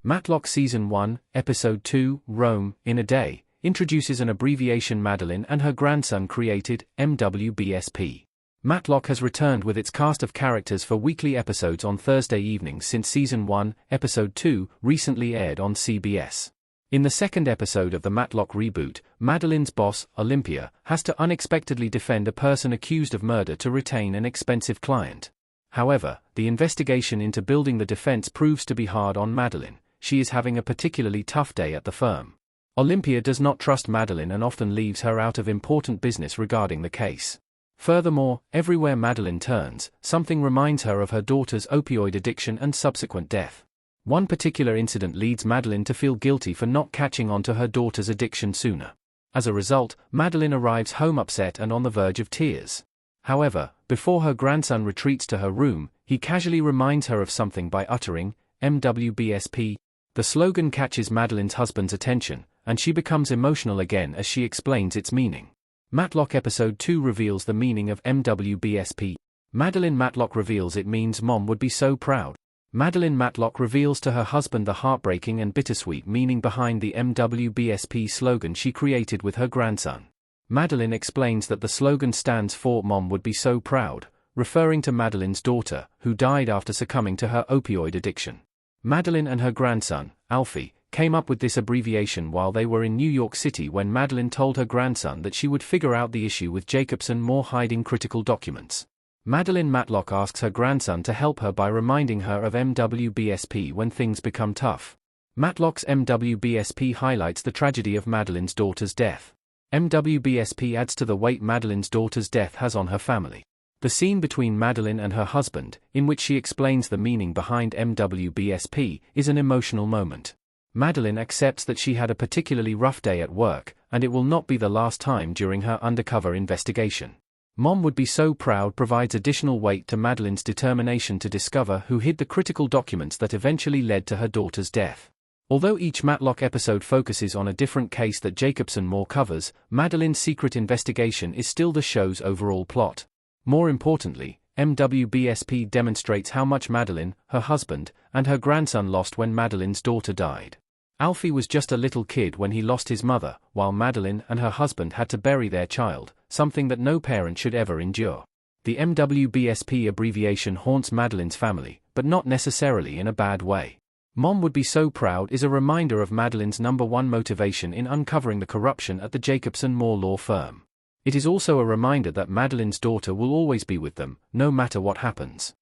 Matlock Season 1, Episode 2, Rome, in a Day, introduces an abbreviation Madeline and her grandson created, MWBSP. Matlock has returned with its cast of characters for weekly episodes on Thursday evenings since Season 1, Episode 2, recently aired on CBS. In the second episode of the Matlock reboot, Madeline's boss, Olympia, has to unexpectedly defend a person accused of murder to retain an expensive client. However, the investigation into building the defense proves to be hard on Madeline. She is having a particularly tough day at the firm. Olympia does not trust Madeline and often leaves her out of important business regarding the case. Furthermore, everywhere Madeline turns, something reminds her of her daughter's opioid addiction and subsequent death. One particular incident leads Madeline to feel guilty for not catching on to her daughter's addiction sooner. As a result, Madeline arrives home upset and on the verge of tears. However, before her grandson retreats to her room, he casually reminds her of something by uttering, MWBSP. The slogan catches Madeline's husband's attention, and she becomes emotional again as she explains its meaning. Matlock Episode 2 reveals the meaning of MWBSP. Madeline Matlock reveals it means Mom would be so proud. Madeline Matlock reveals to her husband the heartbreaking and bittersweet meaning behind the MWBSP slogan she created with her grandson. Madeline explains that the slogan stands for Mom would be so proud, referring to Madeline's daughter, who died after succumbing to her opioid addiction. Madeline and her grandson, Alfie, came up with this abbreviation while they were in New York City when Madeline told her grandson that she would figure out the issue with Jacobson Moore hiding critical documents. Madeline Matlock asks her grandson to help her by reminding her of MWBSP when things become tough. Matlock's MWBSP highlights the tragedy of Madeline's daughter's death. MWBSP adds to the weight Madeline's daughter's death has on her family. The scene between Madeline and her husband, in which she explains the meaning behind MWBSP, is an emotional moment. Madeline accepts that she had a particularly rough day at work, and it will not be the last time during her undercover investigation. Mom would be so proud provides additional weight to Madeline's determination to discover who hid the critical documents that eventually led to her daughter's death. Although each Matlock episode focuses on a different case that Jacobson Moore covers, Madeline's secret investigation is still the show's overall plot. More importantly, MWBSP demonstrates how much Madeline, her husband, and her grandson lost when Madeline's daughter died. Alfie was just a little kid when he lost his mother, while Madeline and her husband had to bury their child, something that no parent should ever endure. The MWBSP abbreviation haunts Madeline's family, but not necessarily in a bad way. Mom would be so proud is a reminder of Madeline's #1 motivation in uncovering the corruption at the Jacobson Moore law firm. It is also a reminder that Madeline's daughter will always be with them, no matter what happens.